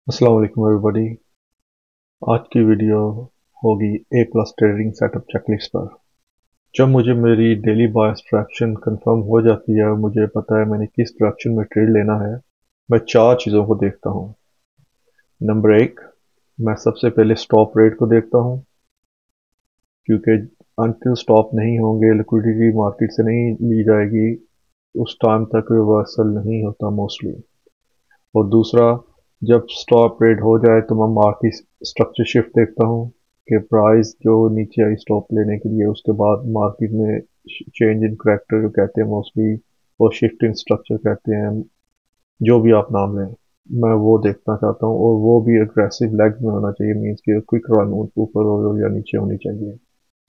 अस्सलाम वालेकुम एवरीबॉडी। आज की वीडियो होगी ए प्लस ट्रेडिंग सेटअप चेकलिस्ट पर। जब मुझे मेरी डेली बायस डायरेक्शन कंफर्म हो जाती है और मुझे पता है मैंने किस डायरेक्शन में ट्रेड लेना है, मैं चार चीज़ों को देखता हूँ। नंबर एक, मैं सबसे पहले स्टॉप रेट को देखता हूँ, क्योंकि अनटिल स्टॉप नहीं होंगे लिक्विडिटी मार्केट से नहीं ली जाएगी, उस टाइम तक रिवर्सल नहीं होता मोस्टली। और दूसरा, जब स्टॉप रेट हो जाए तो मैं मार्केट स्ट्रक्चर शिफ्ट देखता हूँ कि प्राइस जो नीचे आई स्टॉप लेने के लिए, उसके बाद मार्केट में चेंज इन करेक्टर जो कहते हैं मोस्टली, वो शिफ्ट इन स्ट्रक्चर कहते हैं, जो भी आप नाम लें, मैं वो देखना चाहता हूँ। और वो भी अग्रेसिव लेग में होना चाहिए, मीन्स कि क्विक रन ऊपर हो या नीचे होनी चाहिए।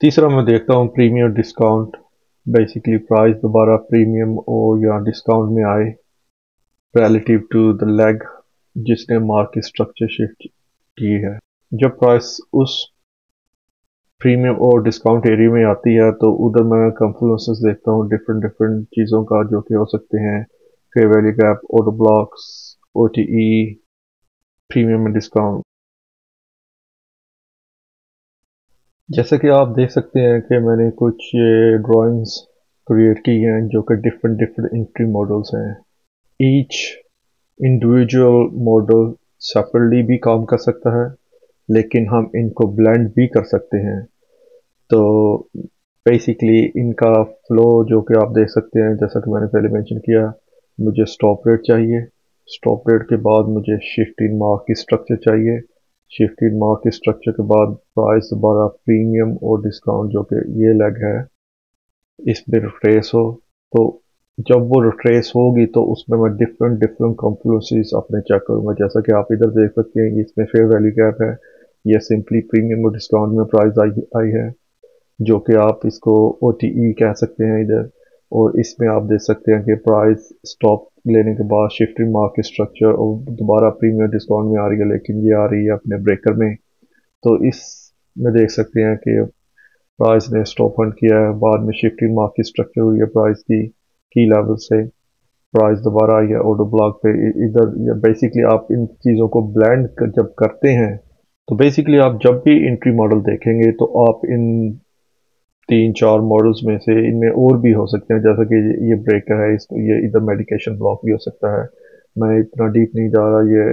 तीसरा मैं देखता हूँ प्रीमियम डिस्काउंट, बेसिकली प्राइस दोबारा प्रीमियम और या डिस्काउंट में आए relative to the leg जिसने मार्केट स्ट्रक्चर शिफ्ट की है। जब प्राइस उस प्रीमियम और डिस्काउंट एरिया में आती है तो उधर मैं कंफ्लुएंसेस देखता हूँ डिफरेंट डिफरेंट चीज़ों का, जो कि हो सकते हैं fair value gap, order blocks, OTE, premium and discount. जैसे कि आप देख सकते हैं कि मैंने कुछ ड्राइंग्स क्रिएट की हैं जो कि डिफरेंट डिफरेंट एंट्री मॉडल्स हैं। ईच इंडिविजुअल मॉडल सेपरेटली भी काम कर सकता है, लेकिन हम इनको ब्लेंड भी कर सकते हैं। तो बेसिकली इनका फ्लो जो कि आप देख सकते हैं, जैसा कि मैंने पहले मेंशन किया, मुझे स्टॉप रेट चाहिए, स्टॉप रेट के बाद मुझे शिफ्ट इन मार्केट स्ट्रक्चर चाहिए, शिफ्ट इन मार्केट स्ट्रक्चर के बाद प्राइस दोबारा प्रीमियम और डिस्काउंट जो कि ये लेग है इसमें रिट्रेस हो। तो जब वो रिट्रेस होगी तो उसमें मैं डिफरेंट डिफरेंट कॉन्फ्लुएंसेस अपने चेक करूंगा। जैसा कि आप इधर देख सकते हैं, इसमें फेयर वैल्यू गैप है, यह सिंपली प्रीमियम और डिस्काउंट में प्राइस आई है, जो कि आप इसको ओटीई कह सकते हैं इधर। और इसमें आप देख सकते हैं कि प्राइस स्टॉप लेने के बाद शिफ्टिंग मार्केट स्ट्रक्चर और दोबारा प्रीमियम डिस्काउंट में आ रही है, लेकिन ये आ रही है अपने ब्रेकर में। तो इस में देख सकते हैं कि प्राइस ने स्टॉप हंट किया है, बाद में शिफ्टिंग मार्केट स्ट्रक्चर हुई है प्राइस की लेवल से, प्राइस दोबारा आई है ऑर्डर ब्लॉक पे इधर। बेसिकली आप इन चीज़ों को ब्लेंड जब करते हैं, तो बेसिकली आप जब भी एंट्री मॉडल देखेंगे तो आप इन तीन चार मॉडल्स में से इनमें और भी हो सकते हैं, जैसा कि ये ब्रेकर है, इसको ये इधर मेडिकेशन ब्लॉक भी हो सकता है। मैं इतना डीप नहीं जा रहा ये,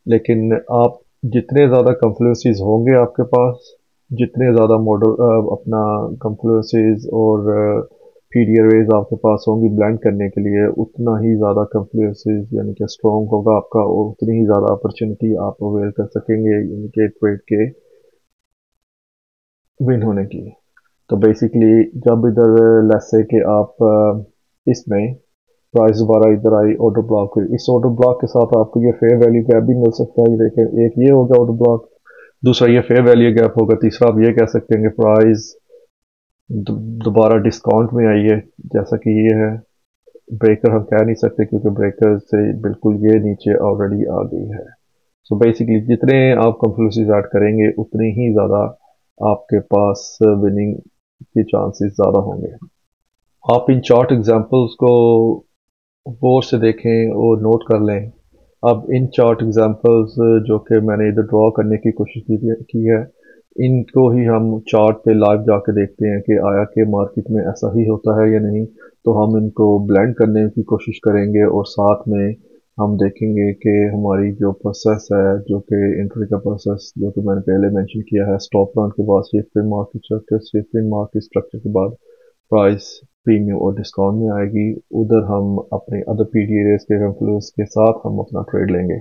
लेकिन आप जितने ज़्यादा कंफ्लुएंसेस होंगे आपके पास, जितने ज़्यादा मॉडल अपना कंफ्लुएंसेस और पीडीआर वेज आपके पास होंगी ब्लेंड करने के लिए, उतना ही ज़्यादा कंफ्लुएंसेस यानी कि स्ट्रॉन्ग होगा आपका, और उतनी ही ज़्यादा अपॉर्चुनिटी आप अवेल कर सकेंगे यानी कि ट्रेड के विन होने की। तो बेसिकली जब इधर लेट्स से कि आप इसमें प्राइस दोबारा इधर आई ऑर्डर ब्लॉक हुई, इस ऑर्डर ब्लॉक के साथ आपको ये फेयर वैल्यू गैप भी मिल सकता है। देखिए, एक ये होगा ऑर्डर ब्लॉक, दूसरा ये फेयर वैल्यू गैप होगा, तीसरा आप ये कह सकते हैं कि प्राइस दोबारा डिस्काउंट में आई है, जैसा कि ये है। ब्रेकर हम कह नहीं सकते क्योंकि ब्रेकर से बिल्कुल ये नीचे ऑलरेडी आ गई है। सो बेसिकली जितने आप कंफ्लुएंसेस ऐड करेंगे उतने ही ज़्यादा आपके पास विनिंग के चांसेस ज़्यादा होंगे। आप इन चार्ट एग्जांपल्स को गौर से देखें और नोट कर लें। अब इन चार्ट एग्जांपल्स जो कि मैंने इधर ड्रॉ करने की कोशिश की है, इनको ही हम चार्ट पे लाइव जाके देखते हैं कि आया कि मार्केट में ऐसा ही होता है या नहीं। तो हम इनको ब्लेंड करने की कोशिश करेंगे और साथ में हम देखेंगे कि हमारी जो प्रोसेस है, जो कि एंट्री का प्रोसेस, जो कि मैंने पहले मेंशन किया है, स्टॉप लॉस के बाद shift in market structure, shift in market structure के बाद प्राइस प्रीमियम और डिस्काउंट में आएगी, उधर हम अपने अदर पीडी एरियाज के कंफ्लुएंस के साथ हम अपना ट्रेड लेंगे।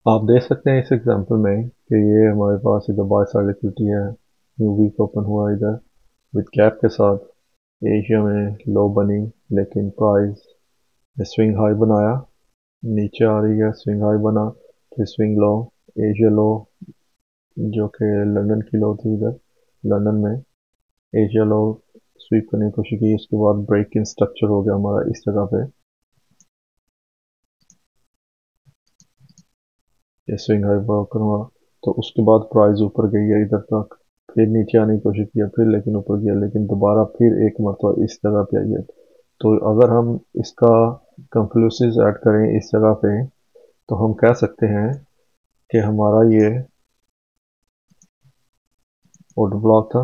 आप देख सकते हैं इस एग्जांपल में कि ये हमारे पास इधर बाय साइड लिक्विडिटी है, न्यू वीक ओपन हुआ इधर विद कैप के साथ, एशिया में लो बनी, लेकिन प्राइस ने स्विंग हाई बनाया, नीचे आ रही है, स्विंग हाई बना, फिर स्विंग लो, एशिया लो जो कि लंदन की लो थी इधर, लंदन में एशिया लो स्वीप करने की कोशिश की, उसके बाद ब्रेक इन स्ट्रक्चर हो गया हमारा इस जगह पे, ये स्विंग हाई ब्रोकन हुआ। तो उसके बाद प्राइस ऊपर गई है इधर तक, फिर नीचे आने की कोशिश किया, फिर लेकिन ऊपर गया, लेकिन दोबारा फिर एक मरतबा इस जगह पे आई है। तो अगर हम इसका कंक्लूसिव ऐड करें इस जगह पे, तो हम कह सकते हैं कि हमारा ये ऑर्डर ब्लॉक था,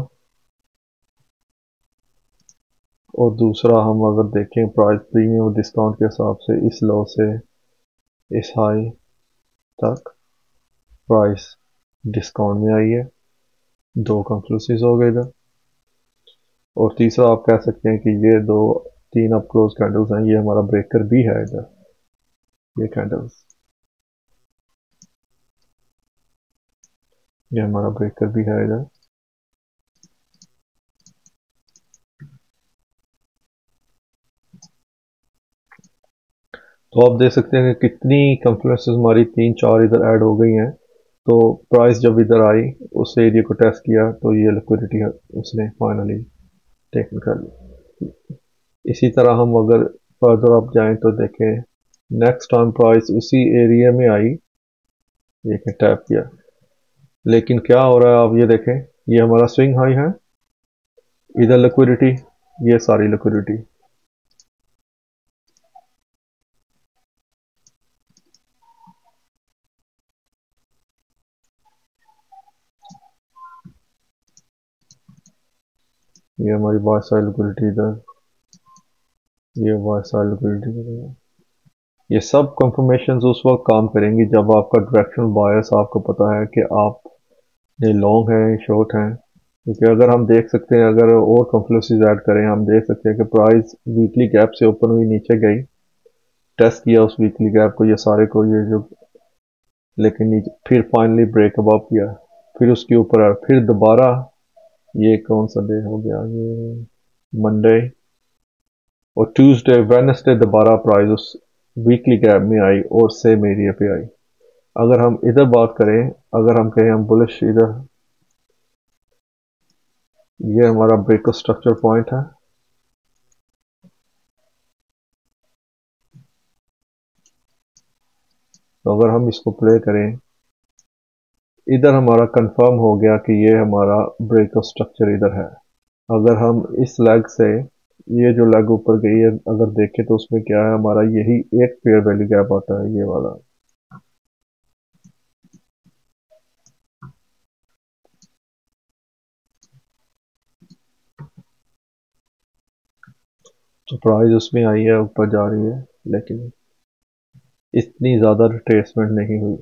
और दूसरा हम अगर देखें प्राइस प्रीमियम डिस्काउंट के हिसाब से इस लो से इस हाई तक प्राइस डिस्काउंट में आई है। दो कंक्लूसिव हो गए इधर। और तीसरा आप कह सकते हैं कि ये दो तीन अप क्लोज कैंडल्स हैं, ये हमारा ब्रेकर भी है इधर, ये कैंडल्स, ये हमारा ब्रेकर भी है इधर। तो आप देख सकते हैं कि कितनी कंफ्लुएंसेस हमारी तीन चार इधर ऐड हो गई हैं। तो प्राइस जब इधर आई, उस एरिया को टेस्ट किया, तो ये लिक्विडिटी उसने फाइनली टेकन कर ली। इसी तरह हम अगर फर्दर अप जाएं तो देखें, नेक्स्ट टाइम प्राइस उसी एरिया में आई, ये टैप किया, लेकिन क्या हो रहा है आप ये देखें, ये हमारा स्विंग हाई है, इधर लिक्विडिटी, ये सारी लिक्विडिटी, ये हमारी बाय साइड लिक्विडिटी इधर, ये बाय साइड लिक्विडिटी इधर। ये सब कंफर्मेशन उस वक्त काम करेंगी जब आपका डायरेक्शनल बायस आपको पता है कि आप ये लॉन्ग है शॉर्ट है। क्योंकि अगर हम देख सकते हैं, अगर और कंफ्लुएंसेस ऐड करें, हम देख सकते हैं कि प्राइस वीकली गैप से ओपन हुई, नीचे गई, टेस्ट किया उस वीकली गैप को, ये सारे को, ये जो, लेकिन नीचे फिर फाइनली ब्रेक अबव किया, फिर उसके ऊपर आया, फिर दोबारा, ये कौन सा डे हो गया, ये मंडे और ट्यूसडे वेडनेसडे दोबारा प्राइस उस वीकली गैप में आई और सेम एरिया पे आई। अगर हम इधर बात करें, अगर हम कहें हम बुलिश इधर, ये हमारा ब्रेक स्ट्रक्चर पॉइंट है, तो अगर हम इसको प्ले करें, इधर हमारा कंफर्म हो गया कि ये हमारा ब्रेक स्ट्रक्चर इधर है। अगर हम इस लेग से, ये जो लेग ऊपर गई है, अगर देखें तो उसमें क्या है, हमारा यही एक फेयर वैल्यू गैप आता है, ये वाला। तो प्राइस उसमें आई है, ऊपर जा रही है, लेकिन इतनी ज्यादा रिट्रेसमेंट नहीं हुई।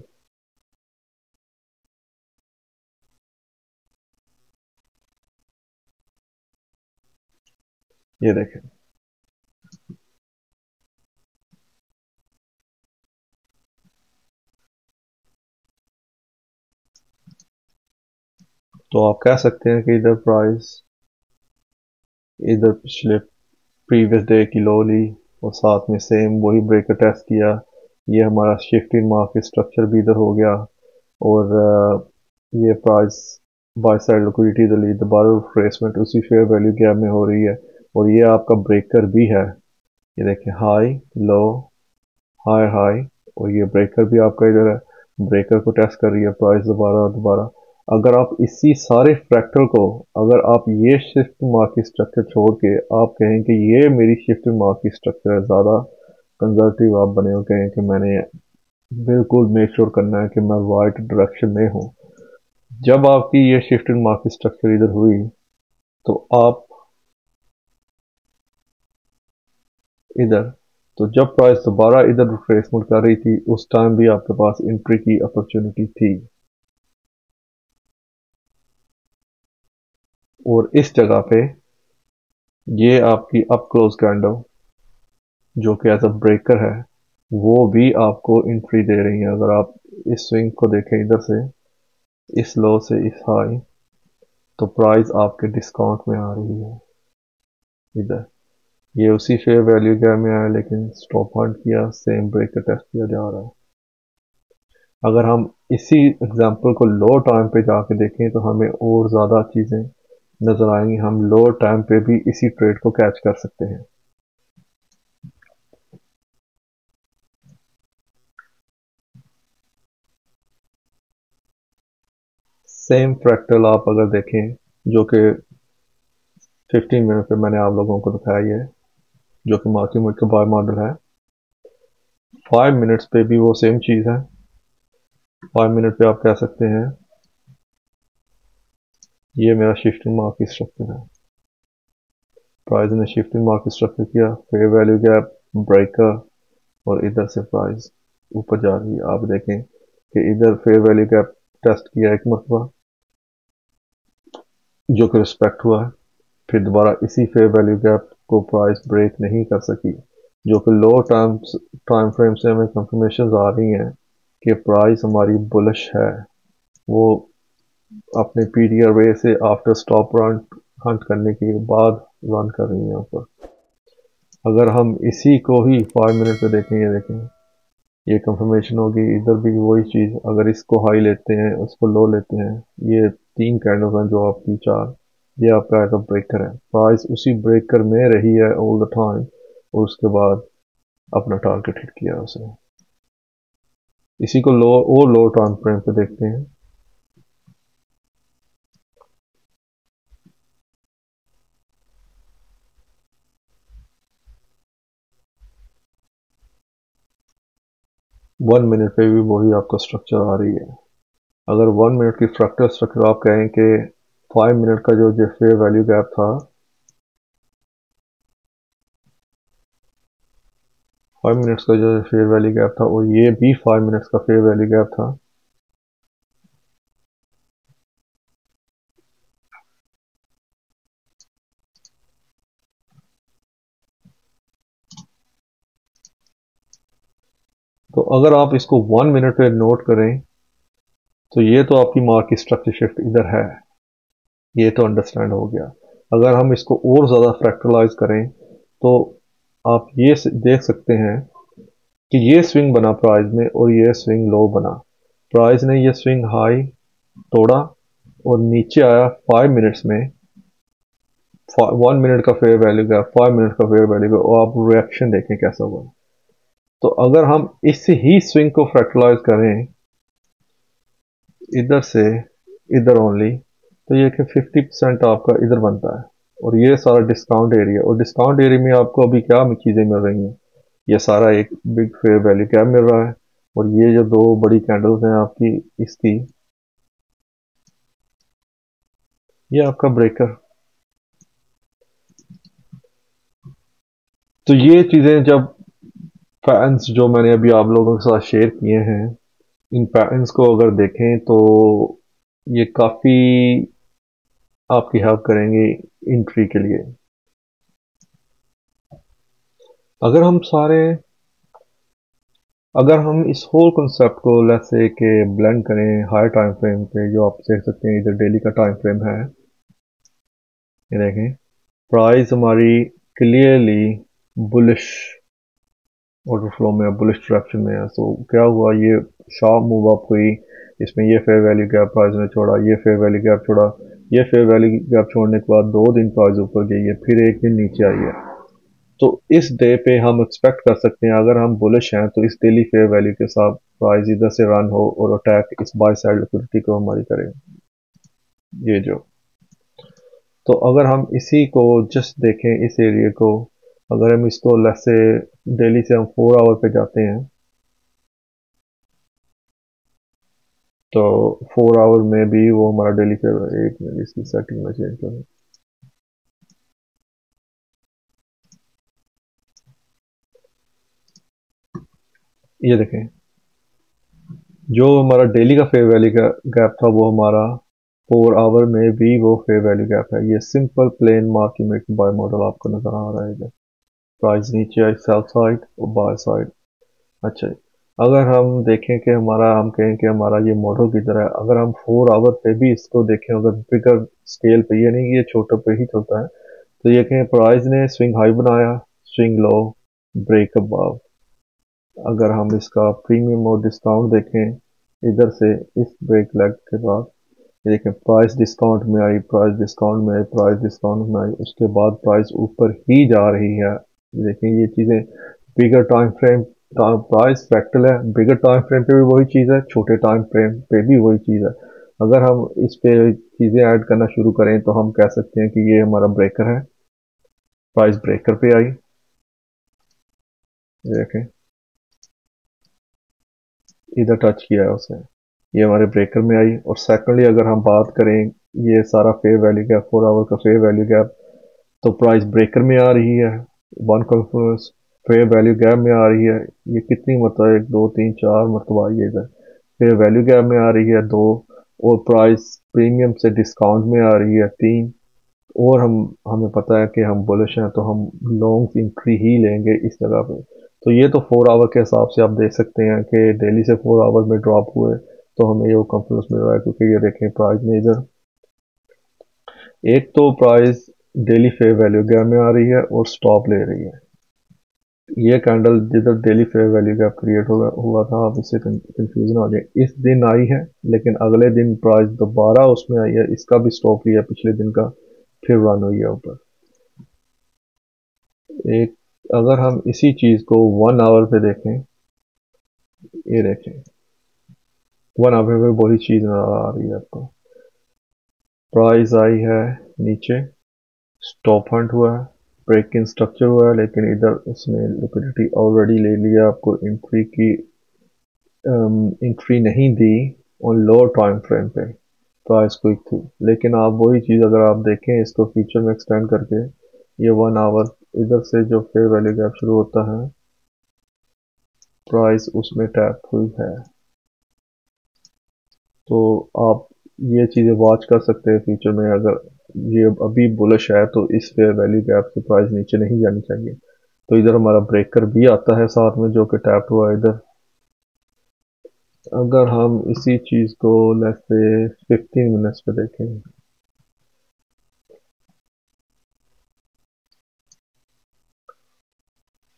ये देखें, तो आप कह सकते हैं कि इधर प्राइस, इधर पिछले प्रीवियस डे की लो ली और साथ में सेम वही ब्रेकर टेस्ट किया, ये हमारा शिफ्ट इन मार्केट स्ट्रक्चर भी इधर हो गया, और ये प्राइस बाय साइड लिक्विडिटी इधर ली, दोबारा रिट्रेसमेंट उसी फेयर वैल्यू गैप में हो रही है, और ये आपका ब्रेकर भी है। ये देखिए, हाई लो, हाई हाई, और ये ब्रेकर भी आपका इधर है, ब्रेकर को टेस्ट कर रही है प्राइस दोबारा दोबारा। अगर आप इसी सारे फ्रैक्टल को, अगर आप ये शिफ्ट मार्केट स्ट्रक्चर छोड़ के आप कहें कि ये मेरी शिफ्ट मार्केट स्ट्रक्चर है, ज़्यादा कंजर्वेटिव आप बने हो, कहें कि मैंने बिल्कुल मेक श्योर करना है कि मैं वाइट डायरेक्शन में हूँ, जब आपकी ये शिफ्ट मार्केट स्ट्रक्चर इधर हुई, तो आप इधर, तो जब प्राइस दोबारा इधर रिट्रेसमेंट कर रही थी, उस टाइम भी आपके पास एंट्री की अपॉर्चुनिटी थी। और इस जगह पे ये आपकी अप क्लोज कैंडल जो कि एज अ ब्रेकर है, वो भी आपको एंट्री दे रही है। अगर आप इस स्विंग को देखें इधर से, इस लो से इस हाई, तो प्राइस आपके डिस्काउंट में आ रही है इधर, ये उसी फेयर वैल्यू गैप में आया, लेकिन स्टॉप हंट किया, सेम ब्रेकर टेस्ट किया जा रहा है। अगर हम इसी एग्जांपल को लो टाइम पे जाके देखें, तो हमें और ज़्यादा चीज़ें नज़र आएंगी, हम लो टाइम पे भी इसी ट्रेड को कैच कर सकते हैं। सेम फ्रैक्टल आप अगर देखें, जो कि 15 मिनट पे मैंने आप लोगों को दिखाया है, जो कि मार्केट का बाय मॉडल है। 5 मिनट्स पे भी वो सेम चीज़ है। 5 मिनट पे आप कह सकते हैं ये मेरा शिफ्टिंग मार्केट स्ट्रक्चर है। प्राइस ने शिफ्टिंग मार्केट स्ट्रक्चर किया, फेयर वैल्यू गैप, ब्रेकर, और इधर से प्राइस ऊपर जा रही है। आप देखें कि इधर फेयर वैल्यू गैप टेस्ट किया एक मरतबा, जो कि रिस्पेक्ट हुआ है, फिर दोबारा इसी फेयर वैल्यू गैप को प्राइस ब्रेक नहीं कर सकी, जो कि लो टाइम फ्रेम से हमें कंफर्मेशन आ रही हैं कि प्राइस हमारी बुलिश है। वो अपने पीडीआर वे से आफ्टर स्टॉप रन हंट करने के बाद रन कर रही हैं ऊपर। अगर हम इसी को ही 5 मिनट पे देखें, ये देखें, ये कंफर्मेशन होगी। इधर भी वही चीज़, अगर इसको हाई लेते हैं, उसको लो लेते हैं, ये 3 कैंडल्स हैं जो आपकी 4, ये आपका एज अ ब्रेकर है। प्राइस उसी ब्रेकर में रही है ऑल द टाइम, और उसके बाद अपना टारगेट हिट किया उसने। इसी को लो और लो टाइम फ्रेम पे देखते हैं। वन मिनट पे भी वही आपका स्ट्रक्चर आ रही है। अगर 1 मिनट की फ्रैक्टल स्ट्रक्चर आप कहें कि 5 मिनट का जो फेयर वैल्यू गैप था, 5 मिनट्स का जो फेयर वैल्यू गैप था, और ये भी 5 मिनट्स का फेयर वैल्यू गैप था। तो अगर आप इसको 1 मिनट पे नोट करें, तो ये तो आपकी मार्केट स्ट्रक्चर शिफ्ट इधर है, ये तो अंडरस्टैंड हो गया। अगर हम इसको और ज़्यादा फ्रैक्टलाइज करें, तो आप ये देख सकते हैं कि ये स्विंग बना प्राइस में, और ये स्विंग लो बना। प्राइस ने ये स्विंग हाई तोड़ा और नीचे आया 5 मिनट्स में। 1 मिनट का फेयर वैल्यू का, 5 मिनट का फेयर वैल्यू का, और आप रिएक्शन देखें कैसा हुआ। तो अगर हम इस ही स्विंग को फ्रैक्टलाइज करें इधर से इधर ओनली, तो ये कि 50% आपका इधर बनता है, और ये सारा डिस्काउंट एरिया, और डिस्काउंट एरिया में आपको अभी क्या चीज़ें मिल रही हैं, ये सारा एक बिग फेयर वैल्यू गैप मिल रहा है, और ये जो 2 बड़ी कैंडल्स हैं आपकी इसकी, ये आपका ब्रेकर। तो ये चीज़ें जब पैटर्न्स जो मैंने अभी आप लोगों के साथ शेयर किए हैं, इन पैटर्न्स को अगर देखें तो ये काफ़ी आपकी हेल्प करेंगे इंट्री के लिए। अगर हम सारे अगर हम इस होल कॉन्सेप्ट को लेट्स से के ब्लेंड करें हायर टाइम फ्रेम पे, जो आप देख सकते हैं इधर डेली का टाइम फ्रेम है, ये देखें प्राइस हमारी क्लियरली बुलिश ऑर्डर फ्लो में, बुलिश डायरेक्शन में है। तो क्या हुआ, ये शार्प मूव अप हुई, इसमें ये फेयर वैल्यू गैप प्राइस ने छोड़ा, ये फेयर वैल्यू गैप छोड़ा, ये फेयर वैल्यू गैप छोड़ने के बाद 2 दिन प्राइस ऊपर गई है, फिर एक दिन नीचे आई है। तो इस डे पे हम एक्सपेक्ट कर सकते हैं, अगर हम बुलिश हैं तो इस डेली फेयर वैल्यू के साथ प्राइस इधर से रन हो और अटैक इस बाय साइड लिक्विडिटी को हमारी करे, ये जो। तो अगर हम इसी को जस्ट देखें इस एरिया को, अगर हम इसको लेट्स से डेली से हम 4 आवर पे जाते हैं, तो 4 आवर में भी वो हमारा डेली फेवर, एक मिनट इसकी सेटिंग में चेंज करें, ये देखें जो हमारा डेली का फेयर वैल्यू का गैप था, वो हमारा 4 आवर में भी वो फेयर वैल्यू गैप है। ये simple plain market making buy model आपको नजर आ रहा है इधर। प्राइस नीचे आई सेल साइड और बाय साइड। अच्छा, अगर हम देखें कि हम कहें कि हमारा ये मॉडल की तरह है, अगर हम 4 आवर पे भी इसको देखें, अगर बिगर स्केल पे, ये नहीं कि ये छोटे पे ही चलता है, तो ये कहें प्राइस ने स्विंग हाई बनाया, स्विंग लो, ब्रेक अबव। अगर हम इसका प्रीमियम और डिस्काउंट देखें इधर से इस ब्रेक लेग के बाद, देखें प्राइस डिस्काउंट में आई, प्राइस डिस्काउंट में आई, प्राइस डिस्काउंट में आई, उसके बाद प्राइस ऊपर ही जा रही है। देखें ये चीज़ें बिगर टाइम फ्रेम, प्राइस फ्रैक्टल है, बिगर टाइम फ्रेम पे भी वही चीज़ है, छोटे टाइम फ्रेम पे भी वही चीज़ है। अगर हम इस पे चीज़ें ऐड करना शुरू करें, तो हम कह सकते हैं कि ये हमारा ब्रेकर है, प्राइस ब्रेकर पे आई, देखें इधर टच किया है उसने, ये हमारे ब्रेकर में आई। और सेकेंडली अगर हम बात करें ये सारा फेयर वैल्यू गैप 4 आवर का फेयर वैल्यू गैप, तो प्राइस ब्रेकर में आ रही है, one Confluence fair value gap में आ रही है। ये कितनी मतलब 1 2 3 4 मरतबा ये इधर फेयर वैल्यू गैप में आ रही है 2, और प्राइस प्रीमियम से डिस्काउंट में आ रही है 3। और हमें पता है कि हम बुलिश हैं तो हम लॉन्ग एंट्री ही लेंगे इस जगह पे। तो ये तो 4 आवर के हिसाब से आप देख सकते हैं कि डेली से 4 आवर में ड्रॉप हुए तो हमें ये कॉन्फ्लुएंस मिल रहा है, क्योंकि ये देखें प्राइस में इधर एक तो price daily fair value gap में आ रही है और स्टॉप ले रही है। ये कैंडल जिधर daily fair value gap create हुआ था, आप इससे कंफ्यूजन हो जाए। इस दिन आई है लेकिन अगले दिन प्राइस दोबारा उसमें आई है, इसका भी स्टॉप लिया पिछले दिन का, फिर रन हुई है ऊपर। एक अगर हम इसी चीज को 1 आवर पे देखें, ये देखें 1 आवर पे वही चीज नजर आ रही है आपको। प्राइस आई है नीचे, स्टॉप हंट हुआ है, ब्रेक इन स्ट्रक्चर हुआ है, लेकिन इधर उसने लिक्विडिटी ऑलरेडी ले लिया, आपको एंट्री की एंट्री नहीं दी ऑन लो टाइम फ्रेम पे, प्राइस क्विक थी। लेकिन आप वही चीज़ अगर आप देखें इसको फ्यूचर में एक्सटेंड करके, ये 1 आवर इधर से जो फेयर वैल्यू गैप शुरू होता है प्राइस उसमें टैप हुई है। तो आप ये चीज़ें वॉच कर सकते हैं फ्यूचर में, अगर ये अभी बुलिश है तो इस फेयर वैल्यू गैप से प्राइस नीचे नहीं जानी चाहिए। तो इधर हमारा ब्रेकर भी आता है साथ में जो कि टैप हुआ इधर। अगर हम इसी चीज़ को लेट्स से 15 मिनट्स पे देखें,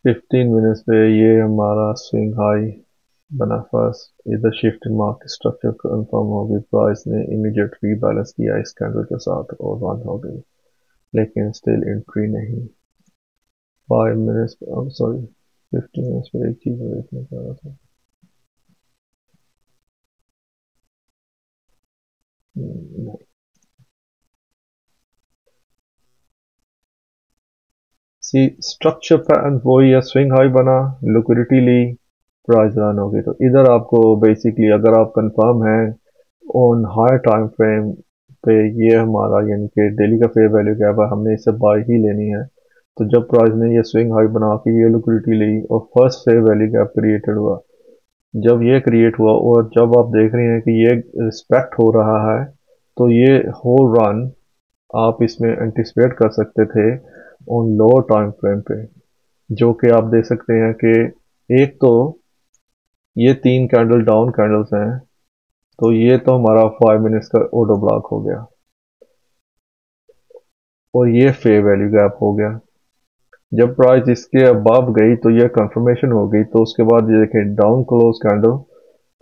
15 मिनट्स पे ये हमारा स्विंग हाई बना फर्स्ट, इधर shift in market structure confirm हो गई, प्राइस ने इमीडिएट रीबैलेंस किया इस कैंडल के साथ और बंद हो गई, लेकिन स्टिल एंट्री नहीं। 5 मिनट्स सॉरी 15 मिनट्स पे एक चीज़ देखने जा रहा था। सी स्ट्रक्चर पैटर्न वही है, स्विंग हाई बना, लिक्विडिटी ली, प्राइस रन हो गई। तो इधर आपको बेसिकली अगर आप कंफर्म हैं ऑन हाई टाइम फ्रेम पे ये हमारा यानी कि डेली का फेयर वैल्यू गैप है, हमने इसे बाय ही लेनी है। तो जब प्राइस ने ये स्विंग हाई बना के ये लिक्विडिटी ली और first fair value gap created हुआ, जब ये क्रिएट हुआ और जब आप देख रहे हैं कि ये रिस्पेक्ट हो रहा है, तो ये होल रन आप इसमें एंटिसिपेट कर सकते थे ऑन लोअर टाइम फ्रेम पे, जो कि आप देख सकते हैं कि एक तो ये 3 कैंडल डाउन कैंडल्स हैं, तो ये तो हमारा 5 मिनट्स का ऑर्डर ब्लॉक हो गया और ये फेयर वैल्यू गैप हो गया। जब प्राइस इसके अबव गई तो ये कंफर्मेशन हो गई, तो उसके बाद ये देखें डाउन क्लोज कैंडल,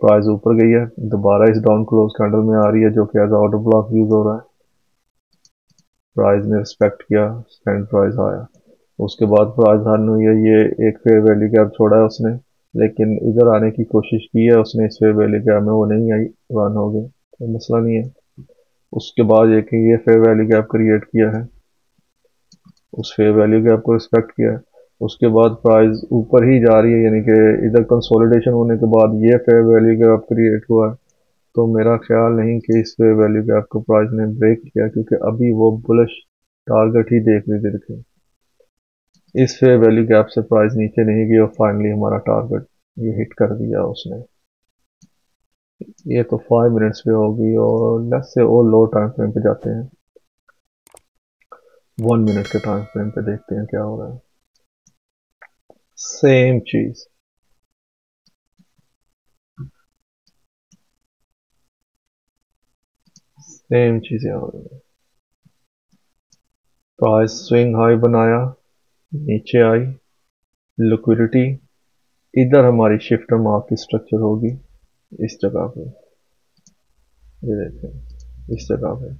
प्राइस ऊपर गई है, दोबारा इस डाउन क्लोज कैंडल में आ रही है जो कि एज ऑर्डर ब्लॉक यूज हो रहा है। प्राइस ने रिस्पेक्ट किया, स्टैंड प्राइस आया, उसके बाद प्राइस रन हुई है, ये एक फेयर वैल्यू गैप छोड़ा है उसने, लेकिन इधर आने की कोशिश की है उसने, इस फेयर वैल्यू गैप में वो नहीं आई, रन हो गई, तो मसला नहीं है। उसके बाद ये फेयर वैल्यू गैप क्रिएट किया है, उस फेयर वैल्यू गैप को रिस्पेक्ट किया है, उसके बाद प्राइस ऊपर ही जा रही है, यानी कि इधर कंसोलिडेशन होने के बाद ये फेयर वैल्यू गैप क्रिएट हुआ है। तो मेरा ख्याल नहीं कि इस फेयर वैल्यू गैप को प्राइस ने ब्रेक किया, क्योंकि अभी वो बुलिश टारगेट ही देख रही थी। इस फेयर वैल्यू गैप से प्राइस नीचे नहीं गई और फाइनली हमारा टारगेट ये हिट कर दिया उसने। ये तो 5 मिनट्स पे होगी और लेट्स से और लो टाइम फ्रेम पे जाते हैं, 1 मिनट के टाइम फ्रेम पे देखते हैं क्या हो रहा है। सेम चीज, सेम चीजें हो रही है। प्राइस स्विंग हाई बनाया, नीचे आई, लिक्विडिटी, इधर हमारी शिफ्टर मार्क की स्ट्रक्चर होगी इस जगह पे, ये देखें इस जगह पे।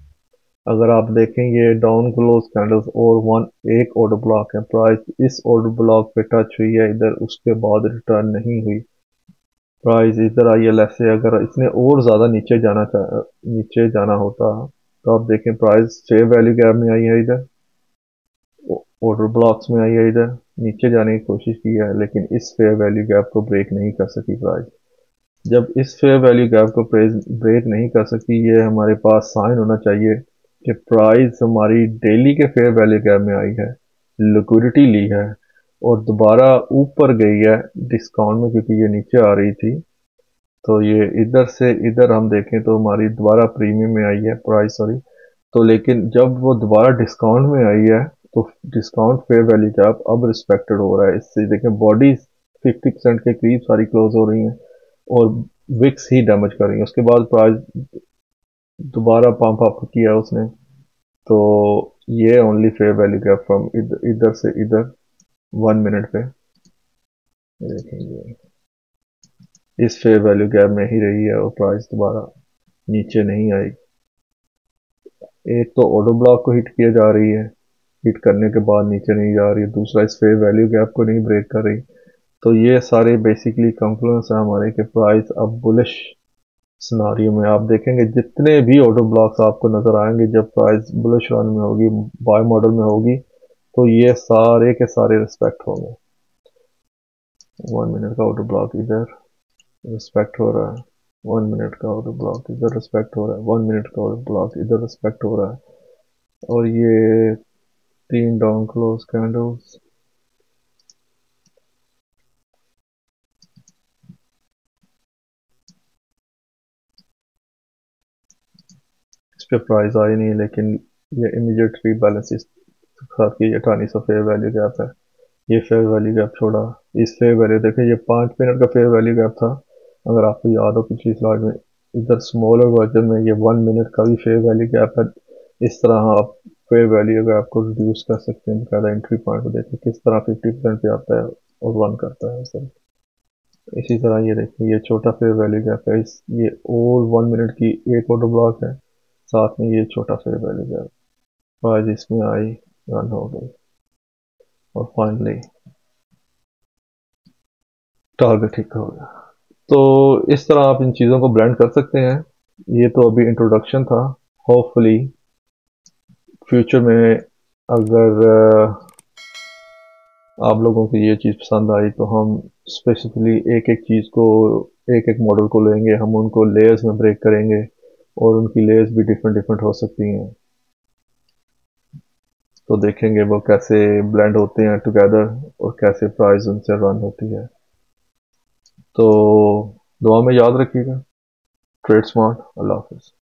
अगर आप देखें ये डाउन क्लोज कैंडल्स और एक ऑर्डर ब्लॉक है, प्राइस इस ऑर्डर ब्लॉक पे टच हुई है इधर, उसके बाद रिटर्न नहीं हुई, प्राइस इधर आई है। से अगर इसने और ज़्यादा नीचे जाना होता तो आप देखें प्राइस फेयर वैल्यू गैप में आई है इधर, ऑर्डर ब्लॉक्स में आई है इधर, नीचे जाने की कोशिश की है, लेकिन इस फेयर वैल्यू गैप को ब्रेक नहीं कर सकी प्राइस। जब इस फेयर वैल्यू गैप को ब्रेक नहीं कर सकी, ये हमारे पास साइन होना चाहिए कि प्राइस हमारी डेली के फेयर वैल्यू गैप में आई है, लिक्विडिटी ली है और दोबारा ऊपर गई है डिस्काउंट में, क्योंकि ये नीचे आ रही थी। तो ये इधर से इधर हम देखें तो हमारी दोबारा प्रीमियम में आई है प्राइस, सॉरी। तो लेकिन जब वो दोबारा डिस्काउंट में आई है तो डिस्काउंट फेयर वैल्यू गैप अब रिस्पेक्टेड हो रहा है। इससे देखें बॉडी 50% के करीब सारी क्लोज हो रही हैं और विक्स ही डैमेज कर रही है। उसके बाद प्राइस दोबारा पंप अप किया उसने। तो ये only fair value gap from इधर से इधर 1 मिनट पे देखेंगे, इस फेयर वैल्यू गैप में ही रही है और प्राइस दोबारा नीचे नहीं आई। एक तो ऑटो ब्लॉक को हिट किया जा रही है, हिट करने के बाद नीचे नहीं जा रही है, दूसरा इस फेयर वैल्यू गैप को नहीं ब्रेक कर रही। तो ये सारे बेसिकली कंफ्लुएंस है हमारे कि प्राइस अब बुलिश सिनारियो में। आप देखेंगे जितने भी ऑटो ब्लॉक्स आपको नजर आएंगे जब प्राइस बुलिश रन में होगी, बाय मॉडल में होगी, तो ये सारे के सारे रिस्पेक्ट होंगे। 1 मिनट का ऑटो ब्लॉक इधर रिस्पेक्ट हो रहा है, 1 मिनट का ऑटो ब्लॉक इधर रिस्पेक्ट हो रहा है, 1 मिनट का ऑटो ब्लॉक इधर रिस्पेक्ट हो रहा है। और ये 3 डाउन क्लोज कैंडल्स, इस पे प्राइस आई नहीं, लेकिन ये इमीडिएट रीबैलेंस साथ की 2800 फेयर वैल्यू गैप है। ये फेयर वैल्यू गैप छोड़ा, इस फेयर वैल्यू देखें, ये 5 मिनट का फेयर वैल्यू गैप था। अगर आपको याद हो पिछली स्लाइड में, इधर स्मॉलर वर्जन में ये 1 मिनट का भी फेयर वैल्यू गैप है। इस तरह आप फेयर वैल्यू गैप को रिड्यूस कर सकते हैं। बकायदा एंट्री पॉइंट को देखें किस तरह 50% पे आता है और वन करता है सर। इसी तरह ये देखिए, ये छोटा फेयर वैल्यू गैप है, ये और 1 मिनट की एक ऑर्डर ब्लॉक है, साथ में ये छोटा फेयर वैल्यू गैप। प्राइस इसमें आई, रन हो गई और फाइनली टारगेट हिट हो गया। तो इस तरह आप इन चीज़ों को ब्लेंड कर सकते हैं। ये तो अभी इंट्रोडक्शन था। होपफुली फ्यूचर में अगर आप लोगों को ये चीज़ पसंद आई तो हम स्पेसिफिकली एक एक चीज़ को, एक एक मॉडल को लेंगे, हम उनको लेयर्स में ब्रेक करेंगे और उनकी लेयर्स भी डिफरेंट डिफरेंट हो सकती हैं। तो देखेंगे वो कैसे ब्लेंड होते हैं टुगेदर और कैसे प्राइस उनसे रन होती है। तो दुआ में याद रखिएगा। Trade smart. अल्लाह हाफिज़।